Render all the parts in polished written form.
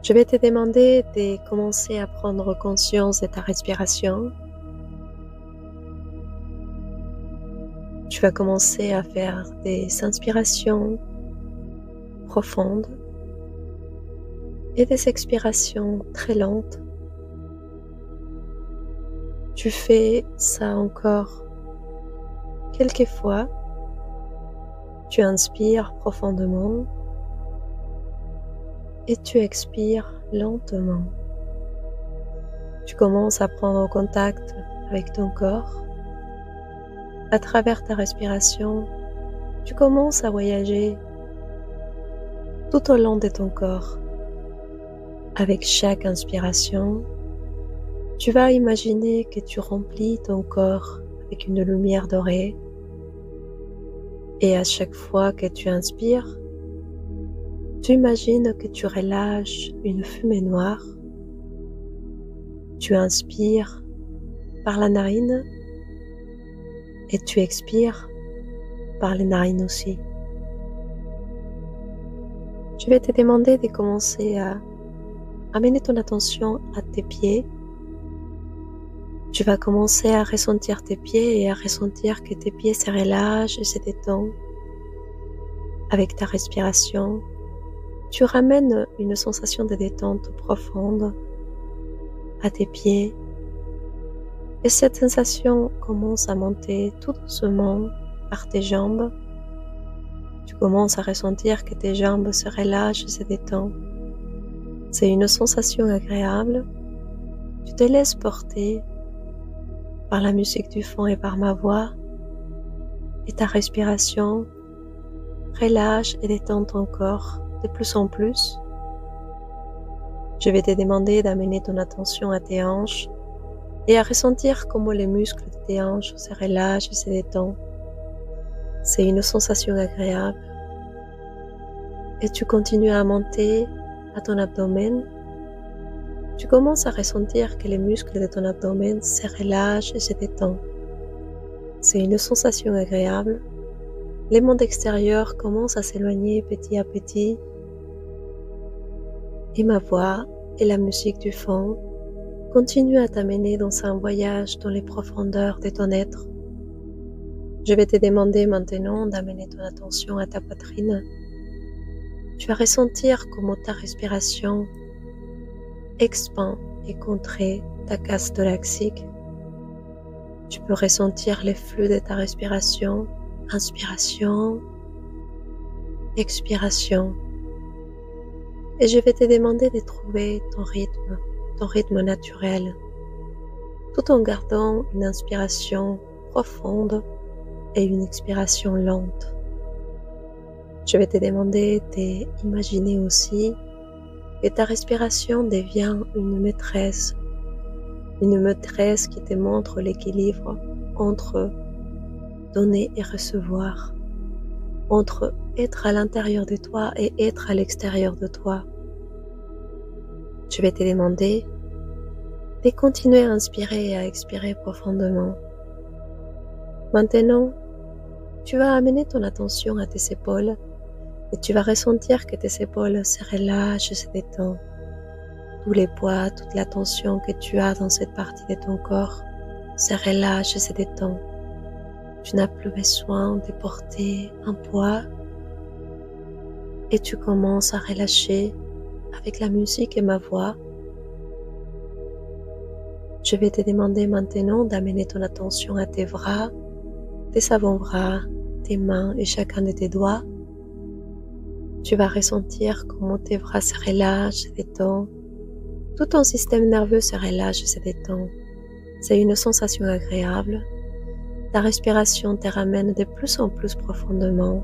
Je vais te demander de commencer à prendre conscience de ta respiration. Tu vas commencer à faire des inspirations profondes et des expirations très lentes. Tu fais ça encore quelques fois. Tu inspires profondément et tu expires lentement. Tu commences à prendre contact avec ton corps. À travers ta respiration, tu commences à voyager tout au long de ton corps. Avec chaque inspiration, tu vas imaginer que tu remplis ton corps avec une lumière dorée. Et à chaque fois que tu inspires, tu imagines que tu relâches une fumée noire. Tu inspires par la narine et tu expires par les narines aussi. Je vais te demander de commencer à amener ton attention à tes pieds. Tu vas commencer à ressentir tes pieds et à ressentir que tes pieds se relâchent et se détendent. Avec ta respiration, tu ramènes une sensation de détente profonde à tes pieds et cette sensation commence à monter tout doucement par tes jambes. Tu commences à ressentir que tes jambes se relâchent et se détendent. C'est une sensation agréable. Tu te laisses porter par la musique du fond et par ma voix et ta respiration relâche et détend ton corps de plus en plus. Je vais te demander d'amener ton attention à tes hanches et à ressentir comment les muscles de tes hanches se relâchent et se détendent. C'est une sensation agréable. Et tu continues à monter à ton abdomen. Tu commences à ressentir que les muscles de ton abdomen se relâchent et se détendent. C'est une sensation agréable. Le monde extérieur commence à s'éloigner petit à petit. Et ma voix et la musique du fond continuent à t'amener dans un voyage dans les profondeurs de ton être. Je vais te demander maintenant d'amener ton attention à ta poitrine. Tu vas ressentir comment ta respiration expand et contrait ta cage thoracique. Tu peux ressentir les flux de ta respiration, inspiration, expiration. Et je vais te demander de trouver ton rythme naturel, tout en gardant une inspiration profonde et une expiration lente. Je vais te demander d'imaginer aussi que ta respiration devient une maîtresse qui te montre l'équilibre entre donner et recevoir, entre être à l'intérieur de toi et être à l'extérieur de toi. Je vais te demander de continuer à inspirer et à expirer profondément. Maintenant, tu vas amener ton attention à tes épaules et tu vas ressentir que tes épaules se relâchent et se détendent. Tous les poids, toute la tension que tu as dans cette partie de ton corps se relâche et se détend. Tu n'as plus besoin de porter un poids et tu commences à relâcher avec la musique et ma voix. Je vais te demander maintenant d'amener ton attention à tes bras, tes avant-bras, tes mains et chacun de tes doigts. Tu vas ressentir comment tes bras se relâchent, se détendent. Tout ton système nerveux se relâche et se détend. C'est une sensation agréable. Ta respiration te ramène de plus en plus profondément.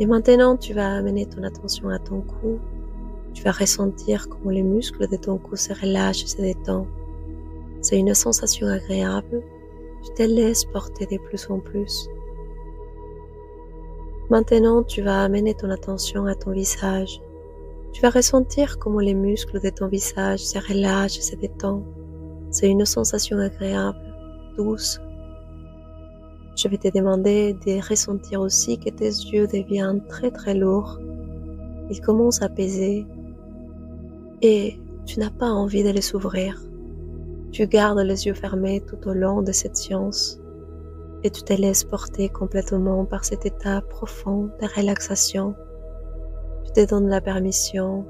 Et maintenant, tu vas amener ton attention à ton cou. Tu vas ressentir comment les muscles de ton cou se relâchent et se détendent. C'est une sensation agréable. Tu te laisses porter de plus en plus. Maintenant, tu vas amener ton attention à ton visage. Tu vas ressentir comment les muscles de ton visage se relâchent et se détendent. C'est une sensation agréable, douce. Je vais te demander de ressentir aussi que tes yeux deviennent très très lourds. Ils commencent à peser. et tu n'as pas envie de les ouvrir. Tu gardes les yeux fermés tout au long de cette séance et tu te laisses porter complètement par cet état profond de relaxation. Tu te donnes la permission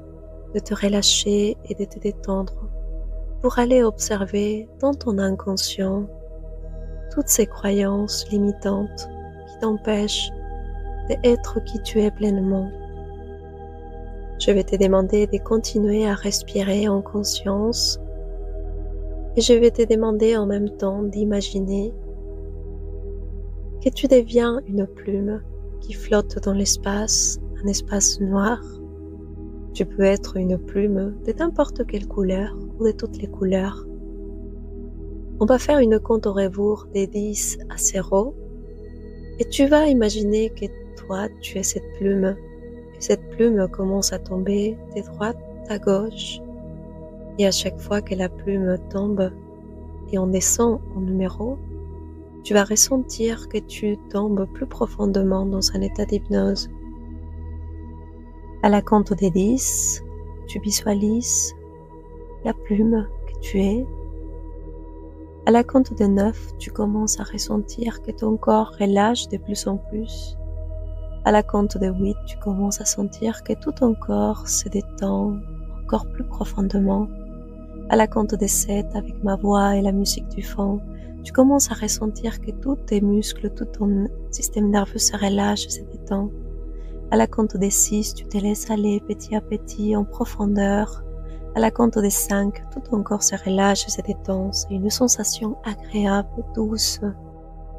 de te relâcher et de te détendre pour aller observer dans ton inconscient toutes ces croyances limitantes qui t'empêchent d'être qui tu es pleinement. Je vais te demander de continuer à respirer en conscience et je vais te demander en même temps d'imaginer que tu deviens une plume qui flotte dans l'espace, un espace noir. Tu peux être une plume de n'importe quelle couleur ou de toutes les couleurs. On va faire une compte au rebours des 10 à 0 et tu vas imaginer que toi, tu es cette plume. Et cette plume commence à tomber de droite à gauche. Et à chaque fois que la plume tombe et on descend en numéro, tu vas ressentir que tu tombes plus profondément dans un état d'hypnose. À la compte des 10, tu visualises la plume que tu es. À la compte de 9, tu commences à ressentir que ton corps relâche de plus en plus. À la compte de 8, tu commences à sentir que tout ton corps se détend encore plus profondément. À la compte de 7, avec ma voix et la musique du fond, tu commences à ressentir que tous tes muscles, tout ton système nerveux se relâche et se détend. À la compte de 6, tu te laisses aller petit à petit en profondeur. À la compte de 5, tout ton corps se relâche et se détend. C'est une sensation agréable, douce.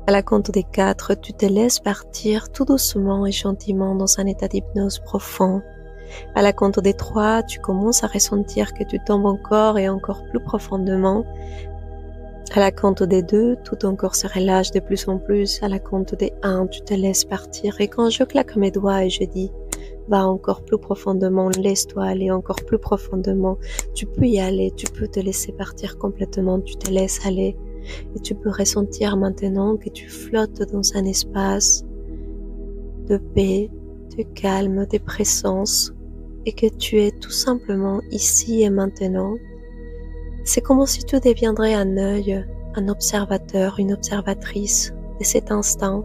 À la compte des 4, tu te laisses partir tout doucement et gentiment dans un état d'hypnose profond. À la compte des 3, tu commences à ressentir que tu tombes encore et encore plus profondément. À la compte des 2, tout ton corps se relâche de plus en plus. À la compte des 1, tu te laisses partir. Et quand je claque mes doigts et je dis « va encore plus profondément, laisse-toi aller encore plus profondément », tu peux y aller, tu peux te laisser partir complètement, tu te laisses aller. Et tu peux ressentir maintenant que tu flottes dans un espace de paix, de calme, de présence et que tu es tout simplement ici et maintenant. C'est comme si tu deviendrais un œil, un observateur, une observatrice de cet instant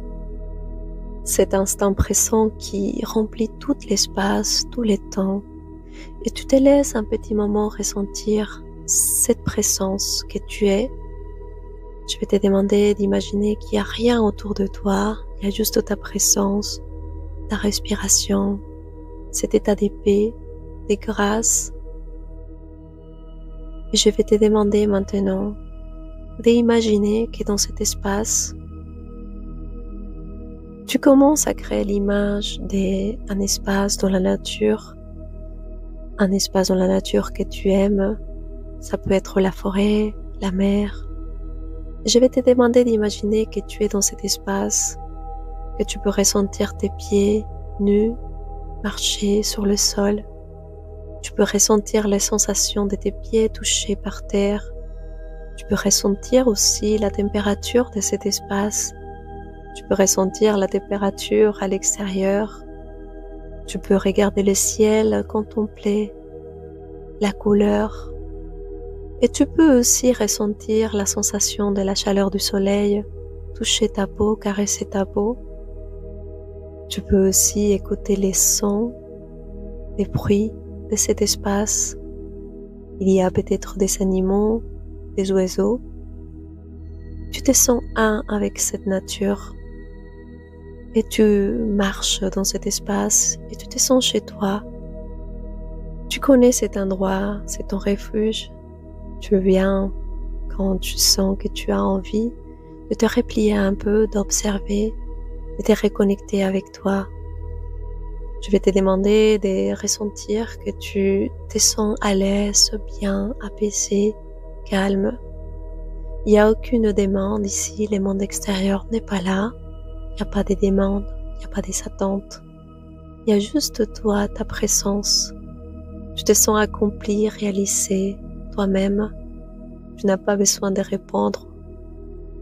présent qui remplit tout l'espace, tout le temps. Et tu te laisses un petit moment ressentir cette présence que tu es. Je vais te demander d'imaginer qu'il n'y a rien autour de toi, il y a juste ta présence, ta respiration, cet état de paix, de grâce. Et je vais te demander maintenant d'imaginer que dans cet espace, tu commences à créer l'image d'un espace dans la nature, un espace dans la nature que tu aimes. Ça peut être la forêt, la mer. Je vais te demander d'imaginer que tu es dans cet espace, que tu peux ressentir tes pieds nus, marcher sur le sol. Tu peux ressentir les sensations de tes pieds touchés par terre. Tu peux ressentir aussi la température de cet espace. Tu peux ressentir la température à l'extérieur. Tu peux regarder le ciel, contempler la couleur. Et tu peux aussi ressentir la sensation de la chaleur du soleil, toucher ta peau, caresser ta peau. Tu peux aussi écouter les sons, les bruits de cet espace. Il y a peut-être des animaux, des oiseaux. Tu te sens un avec cette nature. Et tu marches dans cet espace et tu te sens chez toi. Tu connais cet endroit, c'est ton refuge. Tu viens quand tu sens que tu as envie de te replier un peu, d'observer, de te reconnecter avec toi. Je vais te demander de ressentir que tu te sens à l'aise, bien, apaisé, calme. Il n'y a aucune demande ici, le monde extérieur n'est pas là. Il n'y a pas de demandes, il n'y a pas des attentes. Il y a juste toi, ta présence. Tu te sens accompli, réalisé, toi-même. Tu n'as pas besoin de répondre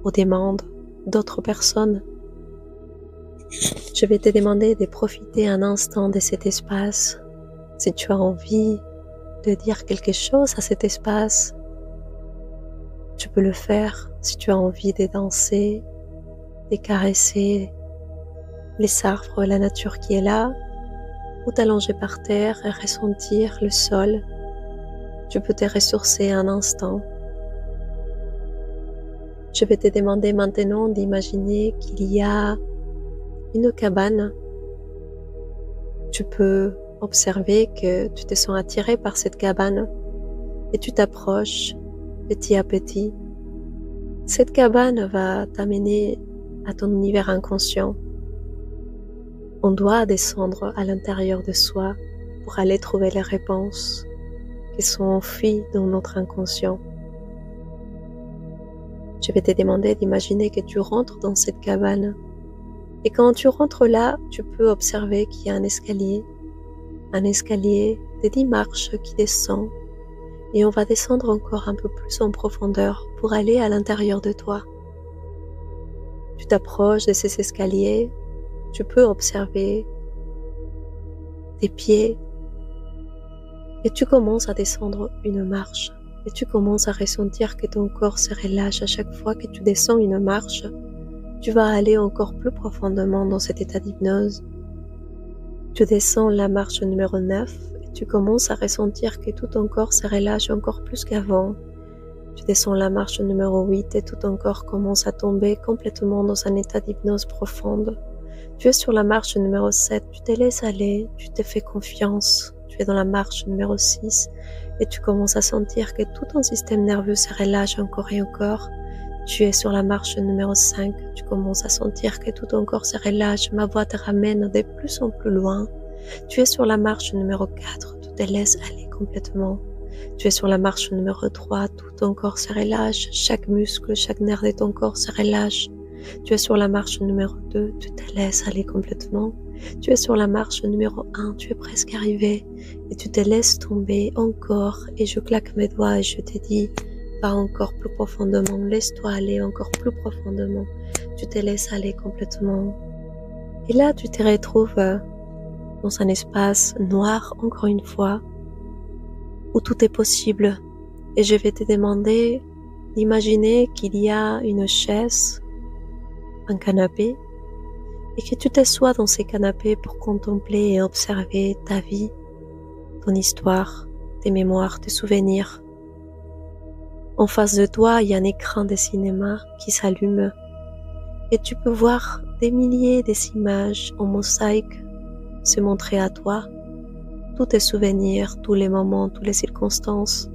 aux demandes d'autres personnes. Je vais te demander de profiter un instant de cet espace. Si tu as envie, de dire quelque chose à cet espace. Tu peux le faire si tu as envie de danser, de caresser les arbres, la nature qui est là, ou t'allonger par terre et ressentir le sol. Tu peux te ressourcer un instant. Je vais te demander maintenant d'imaginer qu'il y a une cabane. Tu peux observer que tu te sens attiré par cette cabane et tu t'approches petit à petit. Cette cabane va t'amener à ton univers inconscient. On doit descendre à l'intérieur de soi pour aller trouver les réponses qui sont enfuies dans notre inconscient. Je vais te demander d'imaginer que tu rentres dans cette cabane. Et quand tu rentres là, tu peux observer qu'il y a un escalier de 10 marches qui descend. Et on va descendre encore un peu plus en profondeur pour aller à l'intérieur de toi. Tu t'approches de ces escaliers, tu peux observer tes pieds et tu commences à descendre une marche. Et tu commences à ressentir que ton corps se relâche à chaque fois que tu descends une marche. Tu vas aller encore plus profondément dans cet état d'hypnose. Tu descends la marche numéro 9 et tu commences à ressentir que tout ton corps se relâche encore plus qu'avant. Tu descends la marche numéro 8 et tout ton corps commence à tomber complètement dans un état d'hypnose profonde. Tu es sur la marche numéro 7, tu te laisses aller, tu te fais confiance. Tu es dans la marche numéro 6 et tu commences à sentir que tout ton système nerveux se relâche encore et encore. Tu es sur la marche numéro 5, tu commences à sentir que tout ton corps se relâche, ma voix te ramène de plus en plus loin. Tu es sur la marche numéro 4, tu te laisses aller complètement. Tu es sur la marche numéro 3, tout ton corps se relâche, chaque muscle, chaque nerf de ton corps se relâche. Tu es sur la marche numéro 2, tu te laisses aller complètement. Tu es sur la marche numéro 1, tu es presque arrivé et tu te laisses tomber encore et je claque mes doigts et je te dis va encore plus profondément, laisse-toi aller encore plus profondément. Tu te laisses aller complètement. Et là, tu te retrouves dans un espace noir encore une fois où tout est possible. Et je vais te demander d'imaginer qu'il y a une chaise, un canapé, et que tu t'assois dans ces canapés pour contempler et observer ta vie, ton histoire, tes mémoires, tes souvenirs. En face de toi, il y a un écran de cinéma qui s'allume et tu peux voir des milliers d'images en mosaïque se montrer à toi, tous tes souvenirs, tous les moments, toutes les circonstances,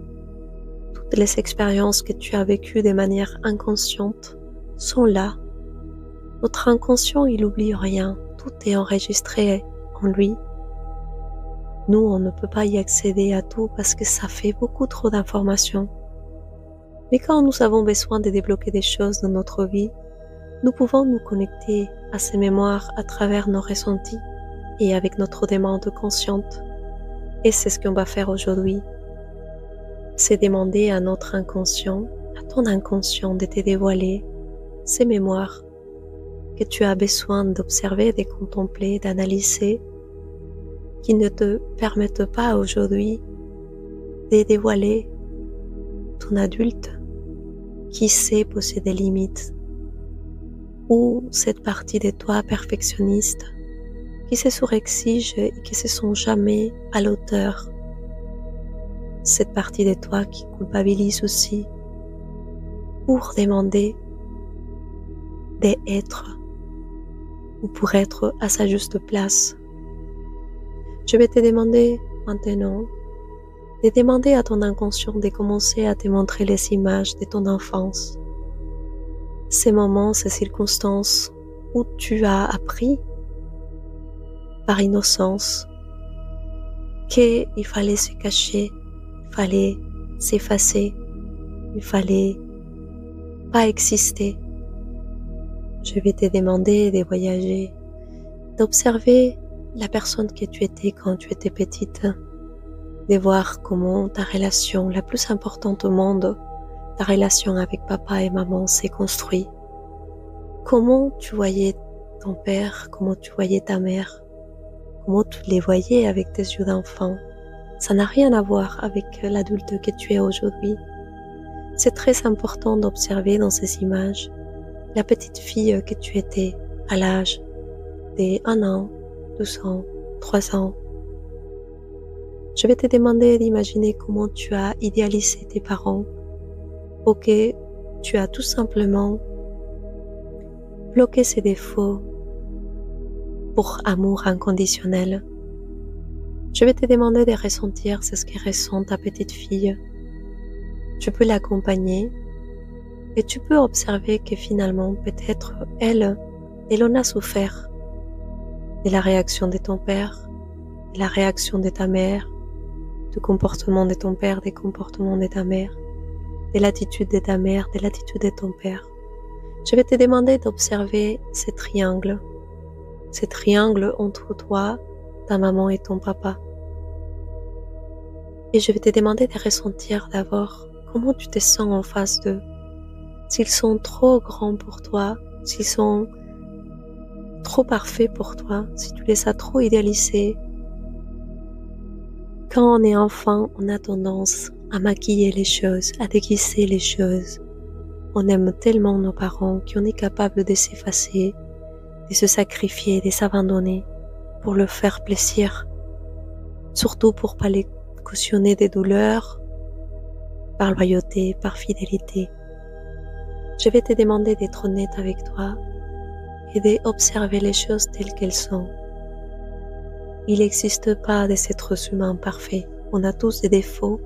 toutes les expériences que tu as vécues de manière inconsciente sont là. Notre inconscient, il n'oublie rien, tout est enregistré en lui. Nous, on ne peut pas y accéder à tout parce que ça fait beaucoup trop d'informations. Mais quand nous avons besoin de débloquer des choses dans notre vie, nous pouvons nous connecter à ces mémoires à travers nos ressentis et avec notre demande consciente. Et c'est ce qu'on va faire aujourd'hui. C'est demander à notre inconscient, à ton inconscient de te dévoiler ces mémoires que tu as besoin d'observer, de contempler, d'analyser, qui ne te permettent pas aujourd'hui de dévoiler ton adulte qui sait poser des limites, ou cette partie de toi perfectionniste qui se surexige et qui se sent jamais à l'auteur. Cette partie de toi qui culpabilise aussi pour demander d'être ou pour être à sa juste place. Je vais te demander maintenant de demander à ton inconscient de commencer à te montrer les images de ton enfance. Ces moments, ces circonstances où tu as appris par innocence qu'il fallait se cacher, il fallait s'effacer, il fallait pas exister. Je vais te demander de voyager, d'observer la personne que tu étais quand tu étais petite, de voir comment ta relation la plus importante au monde, ta relation avec papa et maman s'est construite. Comment tu voyais ton père, comment tu voyais ta mère, comment tu les voyais avec tes yeux d'enfant. Ça n'a rien à voir avec l'adulte que tu es aujourd'hui. C'est très important d'observer dans ces images la petite fille que tu étais à l'âge des 1 an, 2 ans, 3 ans. Je vais te demander d'imaginer comment tu as idéalisé tes parents ou que tu as tout simplement bloqué ses défauts pour amour inconditionnel. Je vais te demander de ressentir ce que ressent ta petite fille. Tu peux l'accompagner et tu peux observer que finalement, peut-être, elle en a souffert de la réaction de ton père, de la réaction de ta mère, du comportement de ton père, des comportements de ta mère, de l'attitude de ta mère, de l'attitude de ton père. Je vais te demander d'observer ces triangles entre toi, ta maman et ton papa. Et je vais te demander de ressentir d'abord comment tu te sens en face d'eux. S'ils sont trop grands pour toi, s'ils sont trop parfaits pour toi, si tu les as trop idéalisés. Quand on est enfant, on a tendance à maquiller les choses, à déguiser les choses. On aime tellement nos parents qu'on est capable de s'effacer, de se sacrifier, de s'abandonner pour leur faire plaisir, surtout pour pas les cautionner des douleurs, par loyauté, par fidélité. Je vais te demander d'être honnête avec toi et d'observer les choses telles qu'elles sont. Il n'existe pas des êtres humains parfaits. On a tous des défauts,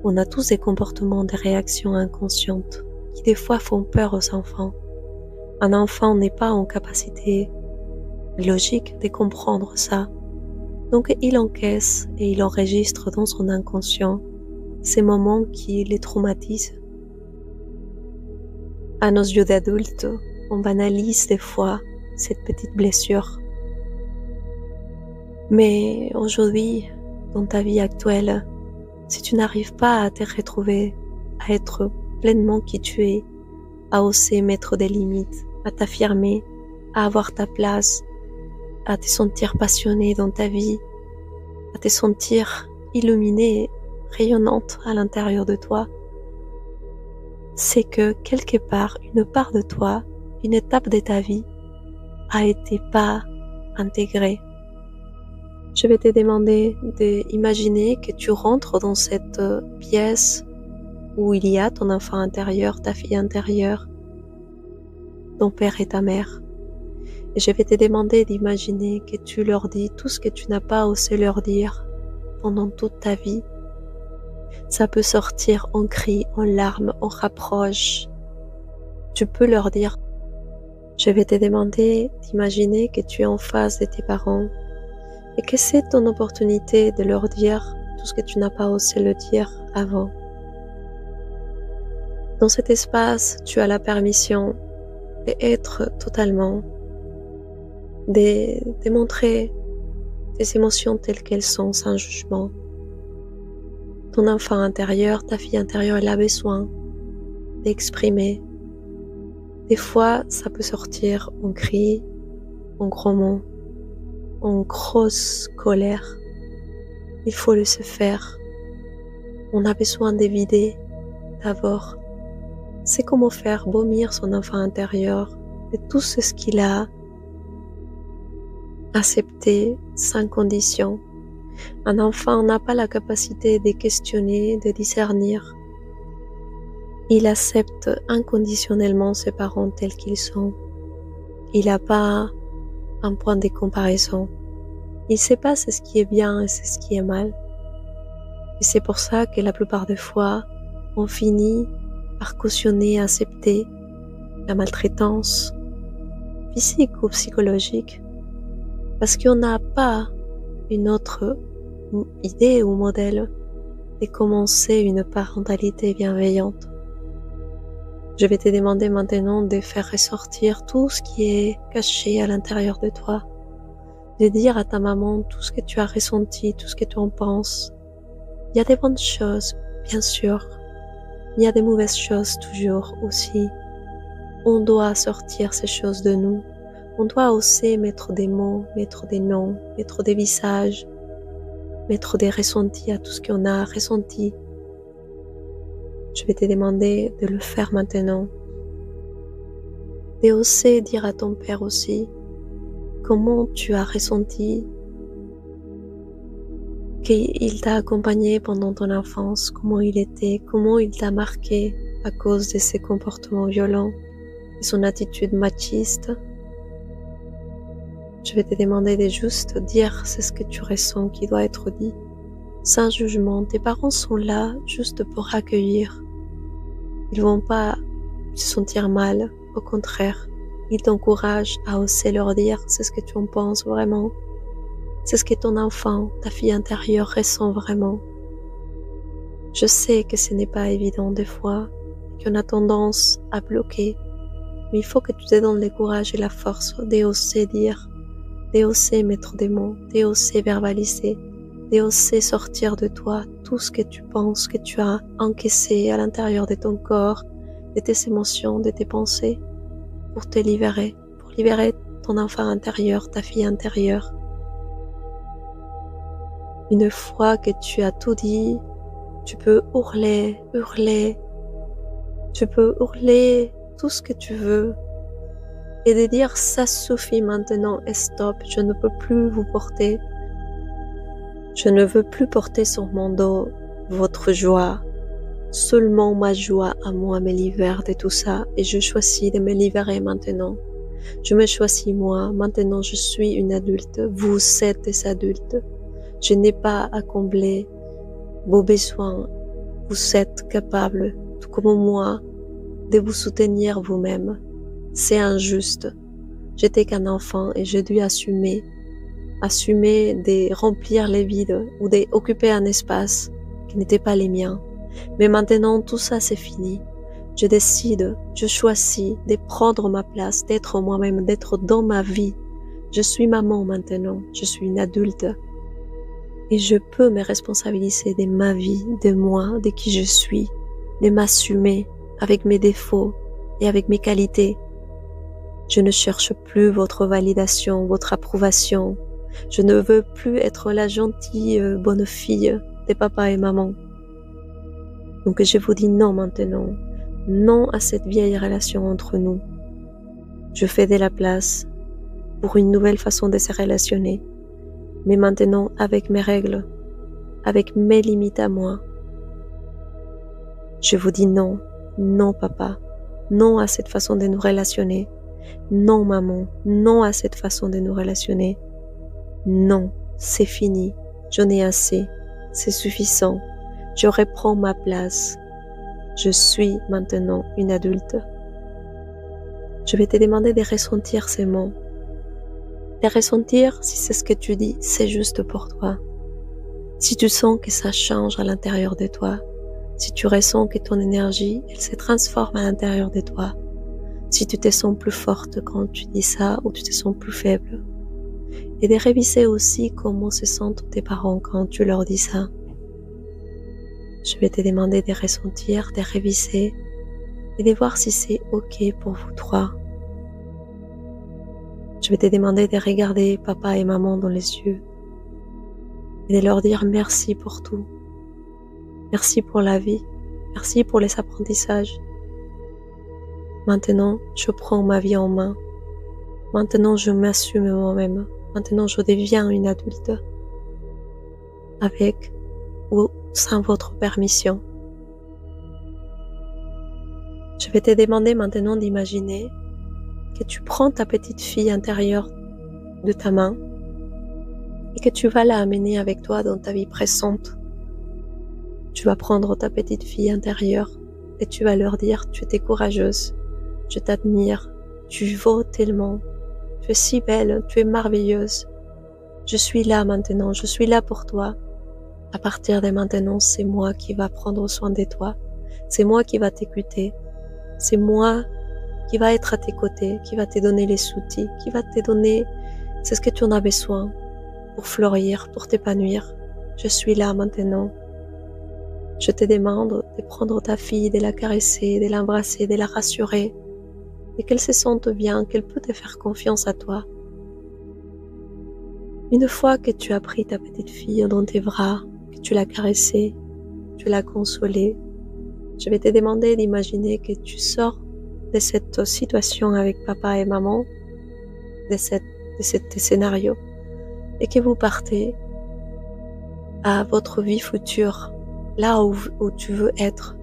on a tous des comportements, des réactions inconscientes qui des fois font peur aux enfants. Un enfant n'est pas en capacité logique de comprendre ça. Donc il encaisse et il enregistre dans son inconscient ces moments qui les traumatisent. À nos yeux d'adultes, on banalise des fois cette petite blessure. Mais aujourd'hui, dans ta vie actuelle, si tu n'arrives pas à te retrouver, à être pleinement qui tu es, à oser mettre des limites, à t'affirmer, à avoir ta place, à te sentir passionné dans ta vie, à te sentir illuminée, rayonnante à l'intérieur de toi, c'est que quelque part, une part de toi, une étape de ta vie, a été pas intégrée. Je vais te demander d'imaginer que tu rentres dans cette pièce où il y a ton enfant intérieur, ta fille intérieure, ton père et ta mère. Et je vais te demander d'imaginer que tu leur dis tout ce que tu n'as pas osé leur dire pendant toute ta vie. Ça peut sortir en cris, en larmes, en rapproches. Tu peux leur dire. Je vais te demander d'imaginer que tu es en face de tes parents et que c'est ton opportunité de leur dire tout ce que tu n'as pas osé le dire avant. Dans cet espace, tu as la permission d'être totalement, de montrer tes émotions telles qu'elles sont, sans jugement. Ton enfant intérieur, ta fille intérieure, elle a besoin d'exprimer. Des fois, ça peut sortir en cris, en gros mots, en grosse colère. Il faut laisser faire. On a besoin de vider d'abord. C'est comment faire vomir son enfant intérieur de tout ce qu'il a accepté sans condition. Un enfant n'a pas la capacité de questionner, de discernir. Il accepte inconditionnellement ses parents tels qu'ils sont. Il n'a pas un point de comparaison. Il ne sait pas ce qui est bien et ce qui est mal. Et c'est pour ça que la plupart des fois, on finit par cautionner, accepter la maltraitance physique ou psychologique parce qu'on n'a pas une autre idée ou modèle de commencer une parentalité bienveillante. Je vais te demander maintenant de faire ressortir tout ce qui est caché à l'intérieur de toi, de dire à ta maman tout ce que tu as ressenti, tout ce que tu en penses. Il y a des bonnes choses, bien sûr. Il y a des mauvaises choses toujours aussi. On doit sortir ces choses de nous. On doit oser mettre des mots, mettre des noms, mettre des visages, mettre des ressentis à tout ce qu'on a ressenti. Je vais te demander de le faire maintenant. Et oser dire à ton père aussi comment tu as ressenti qu'il t'a accompagné pendant ton enfance, comment il était, comment il t'a marqué à cause de ses comportements violents et son attitude machiste. Je vais te demander de juste dire ce que tu ressens qui doit être dit, sans jugement. Tes parents sont là juste pour accueillir. Ils vont pas se sentir mal, au contraire. Ils t'encouragent à oser leur dire c'est ce que tu en penses vraiment. C'est ce que ton enfant, ta fille intérieure ressent vraiment. Je sais que ce n'est pas évident des fois, qu'on a tendance à bloquer, mais il faut que tu te donnes le courage et la force d'oser dire, d'oser mettre des mots, d'oser verbaliser, d'oser sortir de toi tout ce que tu penses, que tu as encaissé à l'intérieur de ton corps, de tes émotions, de tes pensées, pour te libérer, pour libérer ton enfant intérieur, ta fille intérieure. Une fois que tu as tout dit, tu peux hurler, tu peux hurler tout ce que tu veux et de dire ça suffit maintenant et stop, je ne peux plus vous porter. Je ne veux plus porter sur mon dos votre joie. Seulement ma joie à moi me libère de tout ça et je choisis de me libérer maintenant. Je me choisis moi, maintenant je suis une adulte, vous êtes des adultes. Je n'ai pas à combler vos besoins. Vous êtes capable, tout comme moi, de vous soutenir vous-même. C'est injuste. J'étais qu'un enfant et j'ai dû assumer de remplir les vides ou d'occuper un espace qui n'était pas les miens. Mais maintenant, tout ça c'est fini. Je décide, je choisis de prendre ma place, d'être moi-même, d'être dans ma vie. Je suis maman maintenant, je suis une adulte. Et je peux me responsabiliser de ma vie, de moi, de qui je suis, de m'assumer avec mes défauts et avec mes qualités. Je ne cherche plus votre validation, votre approbation. Je ne veux plus être la gentille bonne fille de papa et maman. Donc je vous dis non maintenant, non à cette vieille relation entre nous. Je fais de la place pour une nouvelle façon de se relationner. Mais maintenant avec mes règles, avec mes limites à moi. Je vous dis non, non papa, non à cette façon de nous relationner, non maman, non à cette façon de nous relationner. Non, c'est fini, j'en ai assez, c'est suffisant, je reprends ma place. Je suis maintenant une adulte. Je vais te demander de ressentir ces mots. De ressentir si c'est ce que tu dis, c'est juste pour toi. Si tu sens que ça change à l'intérieur de toi, si tu ressens que ton énergie, elle se transforme à l'intérieur de toi, si tu te sens plus forte quand tu dis ça ou tu te sens plus faible. Et de réviser aussi comment se sentent tes parents quand tu leur dis ça. Je vais te demander de ressentir, de réviser et de voir si c'est ok pour vous trois. Je vais te demander de regarder papa et maman dans les yeux et de leur dire merci pour tout. Merci pour la vie. Merci pour les apprentissages. Maintenant, je prends ma vie en main. Maintenant, je m'assume moi-même. Maintenant, je deviens une adulte. Avec ou sans votre permission. Je vais te demander maintenant d'imaginer que tu prends ta petite fille intérieure de ta main et que tu vas la amener avec toi dans ta vie présente. Tu vas prendre ta petite fille intérieure et tu vas leur dire tu étais courageuse, je t'admire, tu vaux tellement, tu es si belle, tu es merveilleuse. Je suis là maintenant, je suis là pour toi. À partir de maintenant, c'est moi qui va prendre soin de toi. C'est moi qui va t'écouter. C'est moi qui va être à tes côtés, qui va te donner les outils, qui va te donner c'est ce que tu en as besoin pour fleurir, pour t'épanouir. Je suis là maintenant. Je te demande de prendre ta fille, de la caresser, de l'embrasser, de la rassurer et qu'elle se sente bien, qu'elle peut te faire confiance à toi. Une fois que tu as pris ta petite fille dans tes bras, que tu l'as caressée, tu l'as consolée, je vais te demander d'imaginer que tu sors de cette situation avec papa et maman, de cet scénario, et que vous partez à votre vie future, là où tu veux être,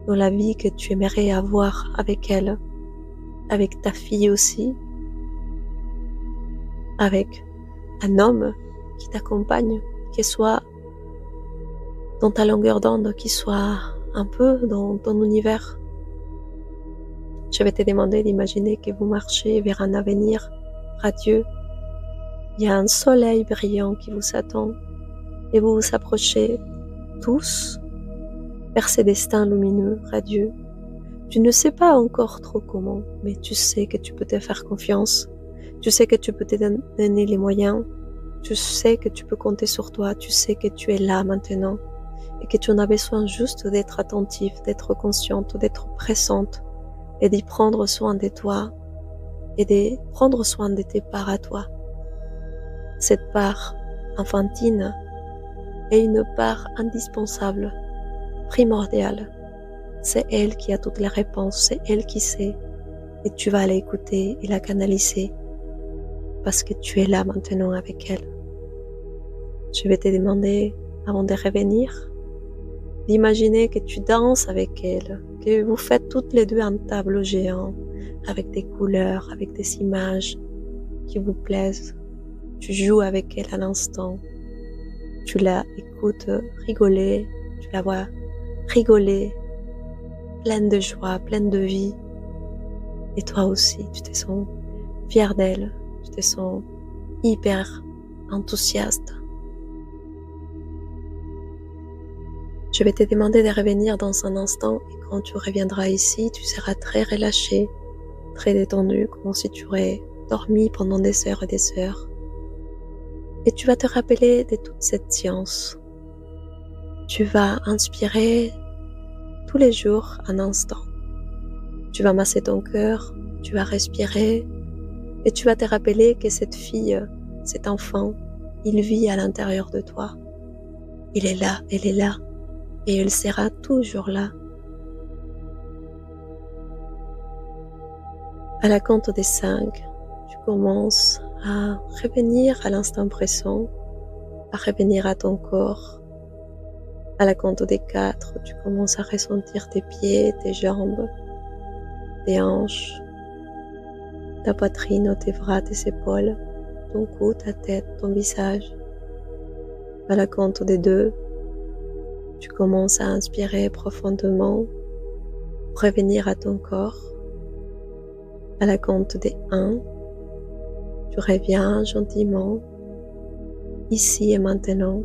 dans la vie que tu aimerais avoir avec elle, avec ta fille aussi, avec un homme qui t'accompagne, qui soit dans ta longueur d'onde, qui soit un peu dans ton univers. Je vais te demander d'imaginer que vous marchez vers un avenir radieux. Il y a un soleil brillant qui vous attend et vous vous approchez tous vers ces destins lumineux, radieux. Tu ne sais pas encore trop comment, mais tu sais que tu peux te faire confiance. Tu sais que tu peux te donner les moyens. Tu sais que tu peux compter sur toi. Tu sais que tu es là maintenant et que tu en as besoin juste d'être attentif, d'être consciente, d'être présente et d'y prendre soin de toi et de prendre soin de tes parts à toi. Cette part enfantine est une part indispensable, primordiale. C'est elle qui a toutes les réponses, c'est elle qui sait et tu vas l'écouter et la canaliser parce que tu es là maintenant avec elle. Je vais te demander, avant de revenir, d'imaginer que tu danses avec elle, que vous faites toutes les deux un tableau géant avec des couleurs, avec des images qui vous plaisent. Tu joues avec elle à l'instant. Tu la écoutes rigoler, tu la vois rigoler, pleine de joie, pleine de vie. Et toi aussi, tu te sens fier d'elle, tu te sens hyper enthousiaste. Je vais te demander de revenir dans un instant et quand tu reviendras ici, tu seras très relâché, très détendu, comme si tu aurais dormi pendant des heures et des heures. Et tu vas te rappeler de toute cette science. Tu vas inspirer tous les jours un instant. Tu vas masser ton cœur, tu vas respirer et tu vas te rappeler que cette fille, cet enfant, il vit à l'intérieur de toi. Il est là, elle est là et elle sera toujours là. À la compte des 5, tu commences à revenir à l'instant présent, à revenir à ton corps. À la compte des 4, tu commences à ressentir tes pieds, tes jambes, tes hanches, ta poitrine, tes bras, tes épaules, ton cou, ta tête, ton visage. À la compte des 2, tu commences à inspirer profondément, revenir à ton corps. À la compte des 1, tu reviens gentiment, ici et maintenant.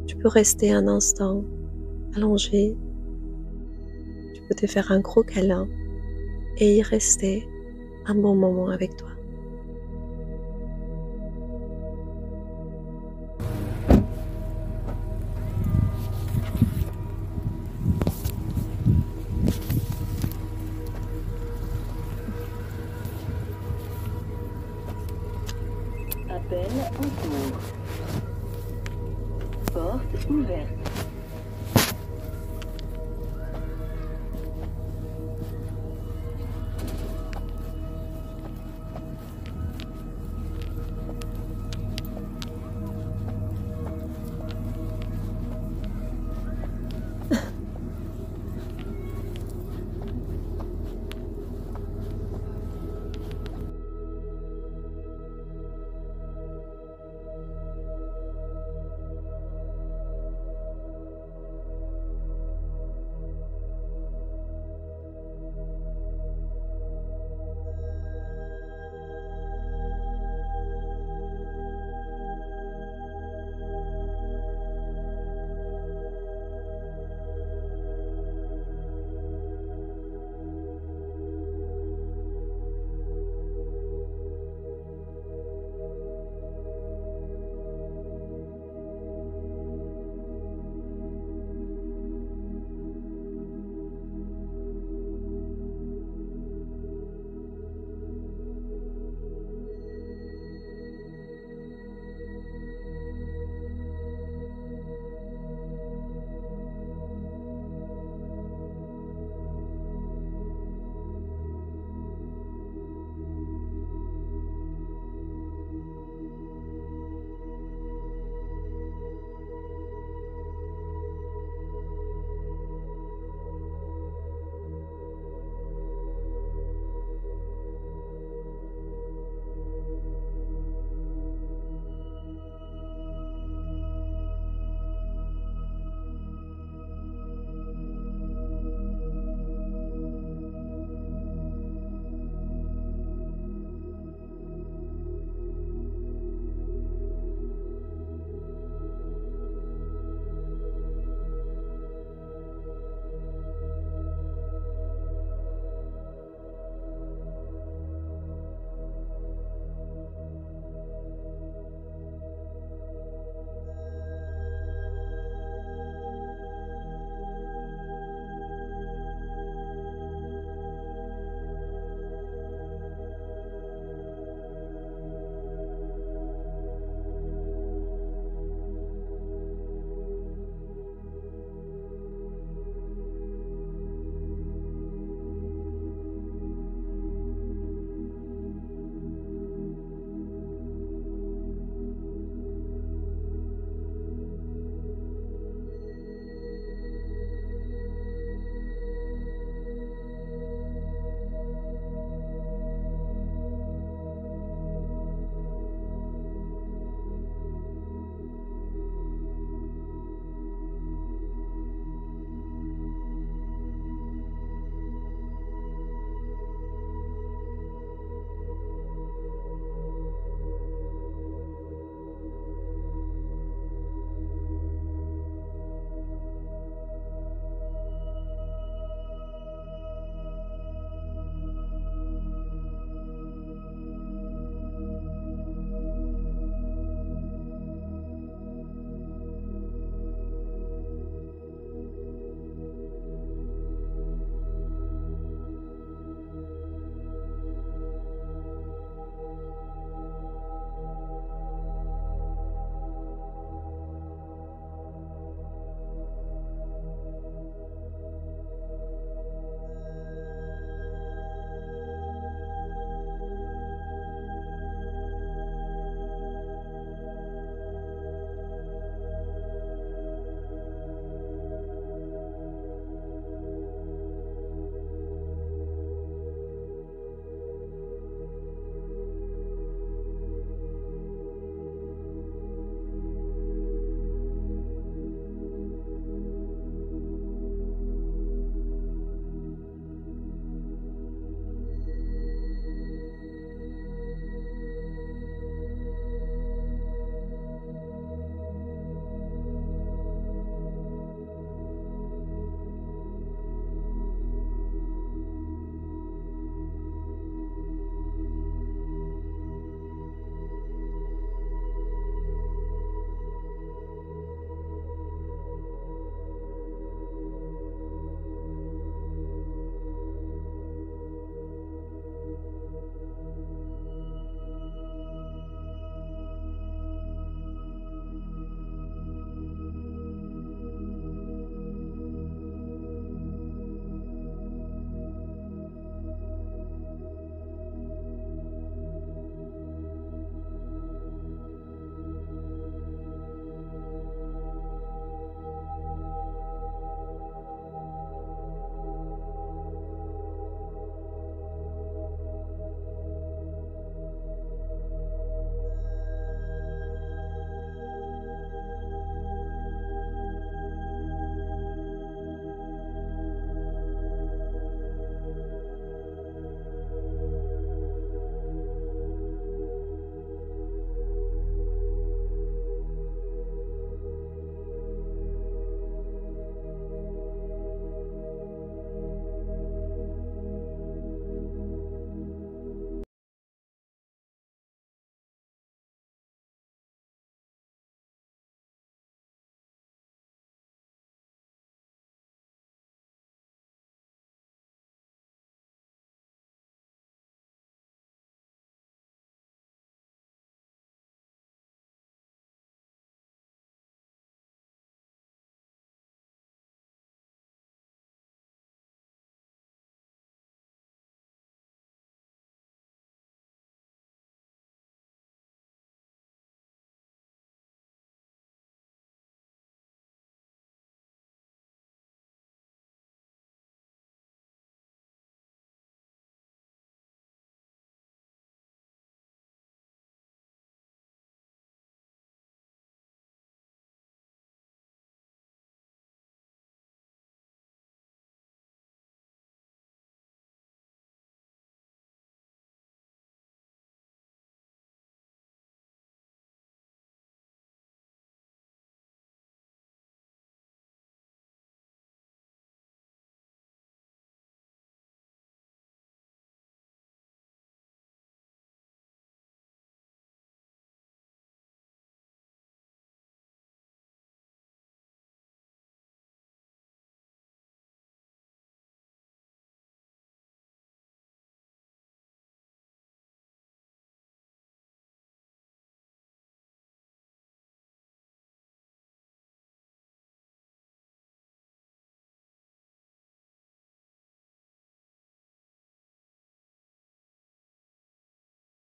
Tu peux rester un instant allongé. Tu peux te faire un gros câlin et y rester un bon moment avec toi. Appel en cours. Porte ouverte.